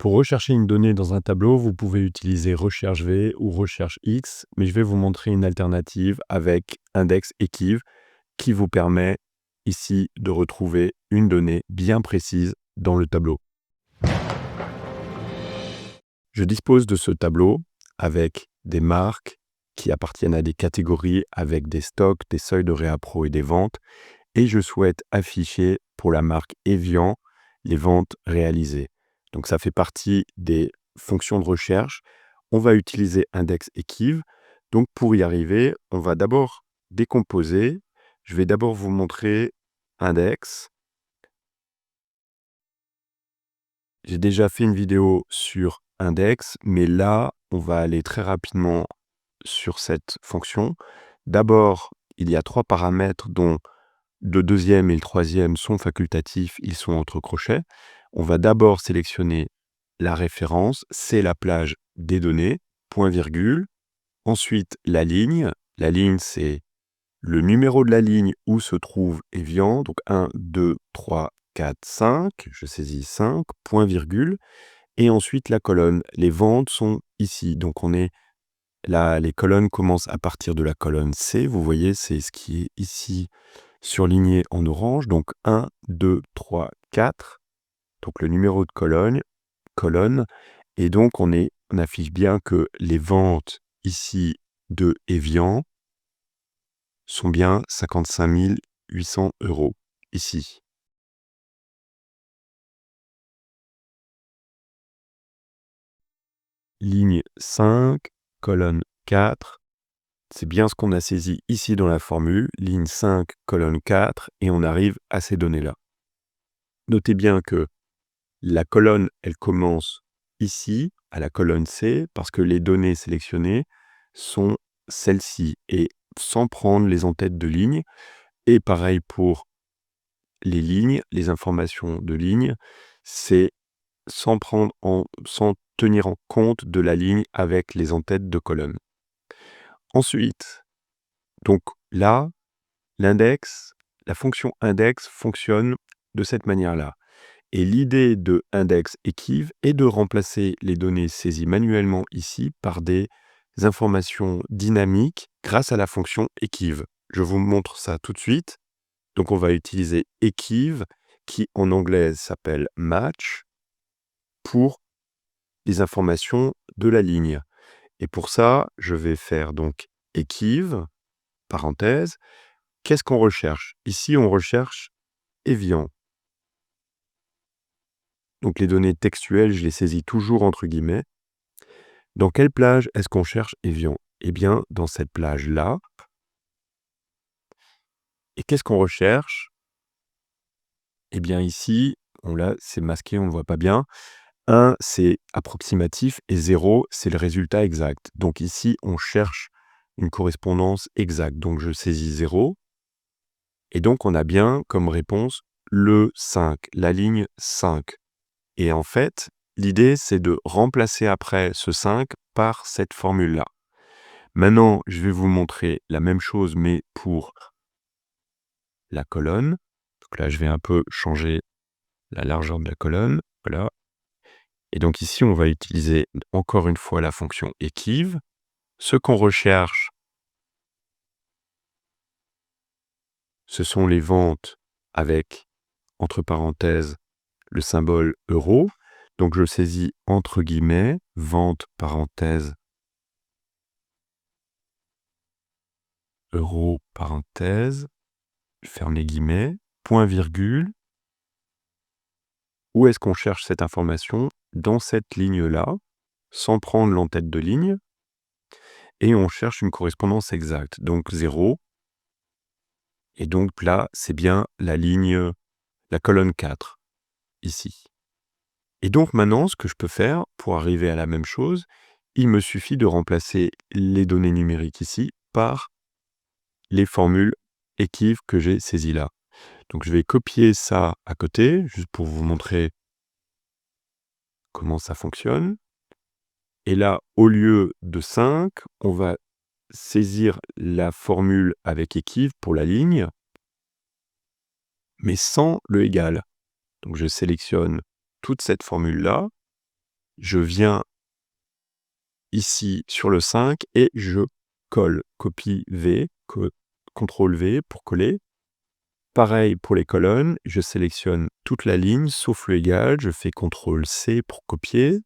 Pour rechercher une donnée dans un tableau, vous pouvez utiliser recherche V ou recherche X, mais je vais vous montrer une alternative avec index equiv qui vous permet ici de retrouver une donnée bien précise dans le tableau. Je dispose de ce tableau avec des marques qui appartiennent à des catégories, avec des stocks, des seuils de réappro et des ventes, et je souhaite afficher pour la marque Evian les ventes réalisées. Donc ça fait partie des fonctions de recherche. On va utiliser index equiv. Donc pour y arriver, on va d'abord décomposer. Je vais d'abord vous montrer index. J'ai déjà fait une vidéo sur index, mais là, on va aller très rapidement sur cette fonction. D'abord, il y a 3 paramètres dont le deuxième et le troisième sont facultatifs, ils sont entre crochets. On va d'abord sélectionner la référence, c'est la plage des données, point virgule. Ensuite, la ligne. La ligne, c'est le numéro de la ligne où se trouve Evian. Donc 1, 2, 3, 4, 5. Je saisis 5, point virgule. Et ensuite, la colonne. Les ventes sont ici. Donc on est là, les colonnes commencent à partir de la colonne C. Vous voyez, c'est ce qui est ici surligné en orange. Donc 1, 2, 3, 4. Donc le numéro de colonne. Et donc on affiche bien que les ventes ici de Evian sont bien 55 800 € ici. Ligne 5, colonne 4. C'est bien ce qu'on a saisi ici dans la formule, ligne 5, colonne 4, et on arrive à ces données-là. Notez bien que la colonne, elle commence ici, à la colonne C, parce que les données sélectionnées sont celles-ci, et sans prendre les en-têtes de ligne. Et pareil pour les lignes, les informations de ligne, c'est sans tenir en compte de la ligne avec les en-têtes de colonne. Ensuite, donc là, la fonction index fonctionne de cette manière-là. Et l'idée de index equiv est de remplacer les données saisies manuellement ici par des informations dynamiques grâce à la fonction equiv. Je vous montre ça tout de suite. Donc on va utiliser equiv qui en anglais s'appelle match pour les informations de la ligne. Et pour ça, je vais faire donc equiv, parenthèse. Qu'est-ce qu'on recherche? Ici, on recherche Evian. Donc les données textuelles, je les saisis toujours entre guillemets. Dans quelle plage est-ce qu'on cherche Evian? Eh bien, dans cette plage-là. Et qu'est-ce qu'on recherche? Eh bien ici, c'est masqué, on ne le voit pas bien. 1, c'est approximatif et 0, c'est le résultat exact. Donc ici, on cherche une correspondance exacte. Donc je saisis 0. Et donc on a bien comme réponse le 5, la ligne 5. Et en fait, l'idée, c'est de remplacer après ce 5 par cette formule-là. Maintenant, je vais vous montrer la même chose, mais pour la colonne. Donc là, je vais un peu changer la largeur de la colonne. Voilà. Et donc ici, on va utiliser encore une fois la fonction equiv. Ce qu'on recherche, ce sont les ventes avec, entre parenthèses, le symbole euro. Donc je saisis entre guillemets, vente parenthèse, euro parenthèse, ferme les guillemets, point virgule. Où est-ce qu'on cherche cette information? Dans cette ligne-là, sans prendre l'en-tête de ligne. Et on cherche une correspondance exacte. Donc 0. Et donc là, c'est bien la colonne 4, ici. Et donc maintenant, ce que je peux faire pour arriver à la même chose, il me suffit de remplacer les données numériques ici par les formules equiv que j'ai saisies là. Donc je vais copier ça à côté, juste pour vous montrer comment ça fonctionne. Et là, au lieu de 5, on va saisir la formule avec equiv pour la ligne, mais sans le égal. Donc je sélectionne toute cette formule-là, je viens ici sur le 5 et je colle. Copie V, CTRL V pour coller. Pareil pour les colonnes, je sélectionne toute la ligne sauf le égal, je fais CTRL C pour copier.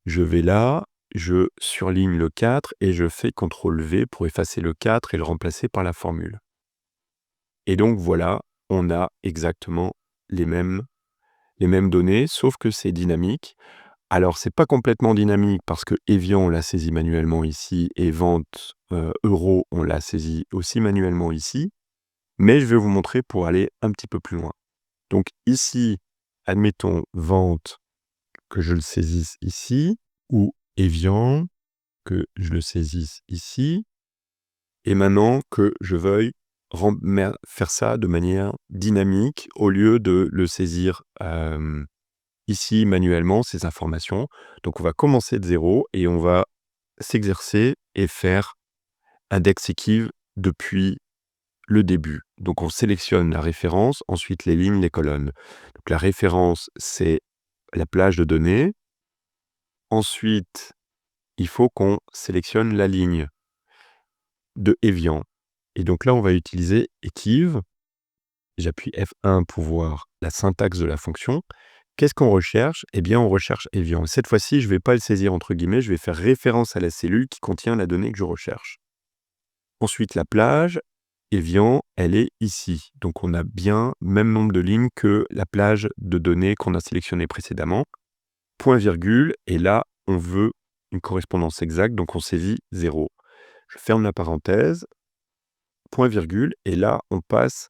Je vais là, je surligne le 4 et je fais CTRL V pour effacer le 4 et le remplacer par la formule. Et donc voilà, on a exactement les mêmes données, sauf que c'est dynamique. Alors, c'est pas complètement dynamique parce que Evian, on l'a saisi manuellement ici et vente euro, on l'a saisi aussi manuellement ici. Mais je vais vous montrer pour aller un petit peu plus loin. Donc ici, admettons vente que je le saisisse ici, ou Evian que je le saisisse ici, et maintenant que je veuille faire ça de manière dynamique au lieu de le saisir ici manuellement, ces informations. Donc on va commencer de 0 et on va s'exercer et faire index equiv depuis le début. Donc on sélectionne la référence, ensuite les lignes, les colonnes. Donc la référence, c'est la plage de données. Ensuite, il faut qu'on sélectionne la ligne de Evian. Et donc là, on va utiliser equiv. J'appuie F1 pour voir la syntaxe de la fonction. Qu'est-ce qu'on recherche? Eh bien, on recherche Evian. Cette fois-ci, je ne vais pas le saisir entre guillemets, je vais faire référence à la cellule qui contient la donnée que je recherche. Ensuite, la plage, Evian, elle est ici. Donc, on a bien le même nombre de lignes que la plage de données qu'on a sélectionnée précédemment. Point virgule, et là, on veut une correspondance exacte, donc on saisit 0. Je ferme la parenthèse, point virgule, et là, on passe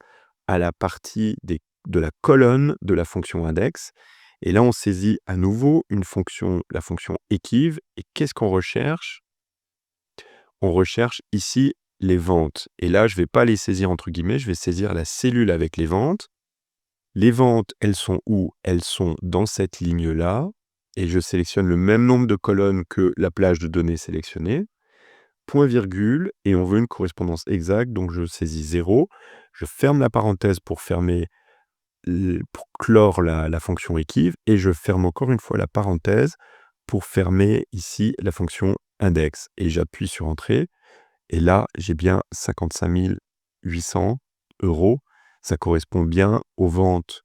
à la partie de la colonne de la fonction index. Et là, on saisit à nouveau une fonction, la fonction equiv. Et qu'est-ce qu'on recherche? On recherche ici les ventes. Et là, je ne vais pas les saisir entre guillemets, je vais saisir la cellule avec les ventes. Les ventes, elles sont où? Elles sont dans cette ligne-là. Et je sélectionne le même nombre de colonnes que la plage de données sélectionnée. Point virgule, et on veut une correspondance exacte, donc je saisis 0. Je ferme la parenthèse pour clore la fonction equiv, et je ferme encore une fois la parenthèse pour fermer ici la fonction index. Et j'appuie sur Entrée, et là, j'ai bien 55 800 €. Ça correspond bien aux ventes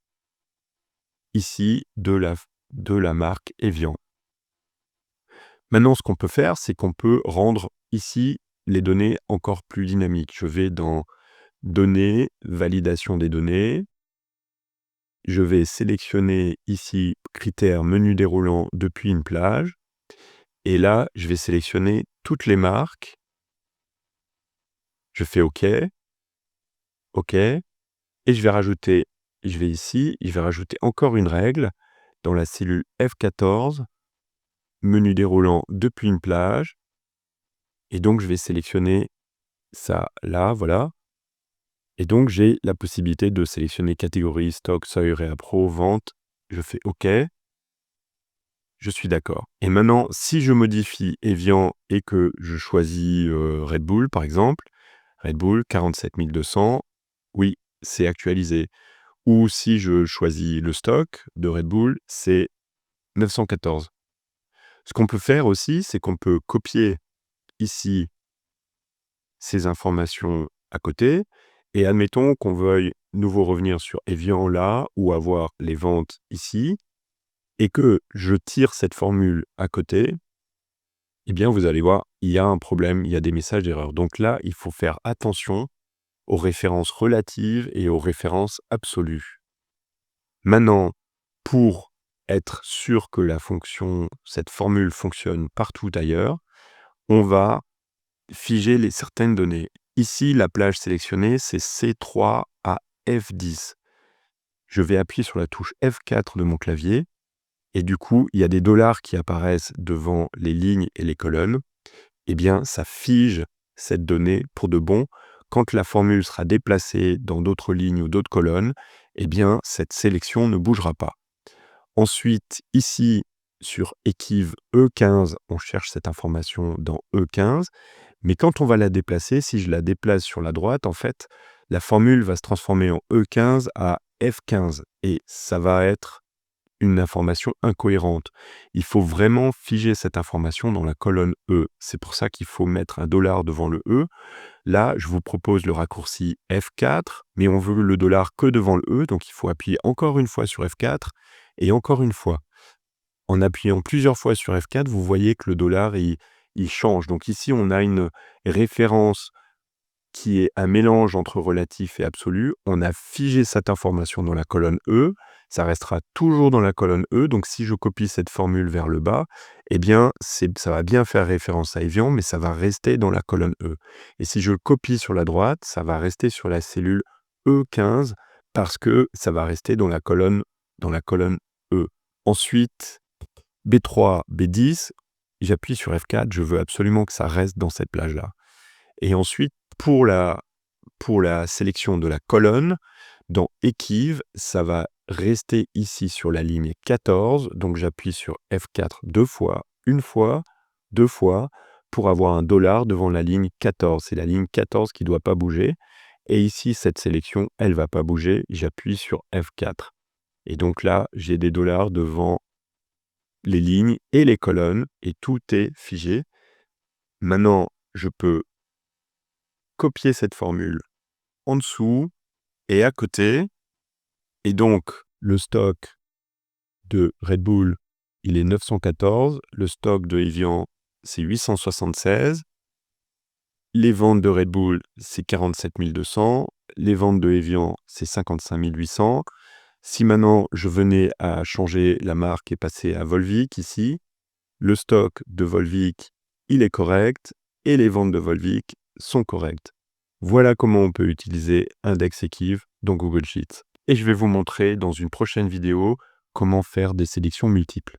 ici de la marque Evian. Maintenant, ce qu'on peut faire, c'est qu'on peut rendre ici les données encore plus dynamiques. Je vais dans Données, validation des données. Je vais sélectionner ici critères menu déroulant depuis une plage. Et là, je vais sélectionner toutes les marques. Je fais OK. OK. Et je vais rajouter, je vais rajouter encore une règle dans la cellule F14, menu déroulant depuis une plage. Et donc, je vais sélectionner ça là, voilà. Et donc, j'ai la possibilité de sélectionner catégorie, stock, seuil, réappro, vente. Je fais OK. Je suis d'accord. Et maintenant, si je modifie Evian et que je choisis Red Bull, par exemple, Red Bull 47 200, oui, c'est actualisé. Ou si je choisis le stock de Red Bull, c'est 914. Ce qu'on peut faire aussi, c'est qu'on peut copier ici ces informations à côté, et admettons qu'on veuille nouveau revenir sur Evian là, ou avoir les ventes ici, et que je tire cette formule à côté, eh bien, vous allez voir, il y a un problème, il y a des messages d'erreur. Donc là, il faut faire attention aux références relatives et aux références absolues. Maintenant, pour être sûr que cette formule fonctionne partout ailleurs, on va figer certaines données. Ici, la plage sélectionnée, c'est C3 à F10. Je vais appuyer sur la touche F4 de mon clavier, et du coup, il y a des dollars qui apparaissent devant les lignes et les colonnes. Eh bien, ça fige cette donnée pour de bon. Quand la formule sera déplacée dans d'autres lignes ou d'autres colonnes, eh bien, cette sélection ne bougera pas. Ensuite, ici, sur equiv E15, on cherche cette information dans E15. Mais quand on va la déplacer, si je la déplace sur la droite, en fait, la formule va se transformer en E15 à F15. Et ça va être une information incohérente. Il faut vraiment figer cette information dans la colonne E. C'est pour ça qu'il faut mettre un dollar devant le E. Là, je vous propose le raccourci F4, mais on veut le dollar que devant le E, donc il faut appuyer encore une fois sur F4 et encore une fois. En appuyant plusieurs fois sur F4, vous voyez que le dollar, il change. Donc ici, on a une référence qui est un mélange entre relatif et absolu. On a figé cette information dans la colonne E. Ça restera toujours dans la colonne E. Donc si je copie cette formule vers le bas, eh bien, ça va bien faire référence à Evian, mais ça va rester dans la colonne E. Et si je le copie sur la droite, ça va rester sur la cellule E15 parce que ça va rester dans la colonne E. Ensuite, B3, B10, j'appuie sur F4, je veux absolument que ça reste dans cette plage-là. Et ensuite, pour la sélection de la colonne, dans Équive, ça va rester ici sur la ligne 14, donc j'appuie sur F4 deux fois, une fois, deux fois, pour avoir un dollar devant la ligne 14. C'est la ligne 14 qui ne doit pas bouger. Et ici, cette sélection, elle ne va pas bouger, j'appuie sur F4. Et donc là, j'ai des dollars devant les lignes et les colonnes, et tout est figé. Maintenant, je peux copier cette formule en dessous et à côté. Et donc, le stock de Red Bull, il est 914. Le stock de Evian, c'est 876. Les ventes de Red Bull, c'est 47 200. Les ventes de Evian, c'est 55 800. Si maintenant, je venais à changer la marque et passer à Volvic ici, le stock de Volvic, il est correct et les ventes de Volvic sont correctes. Voilà comment on peut utiliser Index Équive dans Google Sheets. Et je vais vous montrer dans une prochaine vidéo comment faire des sélections multiples.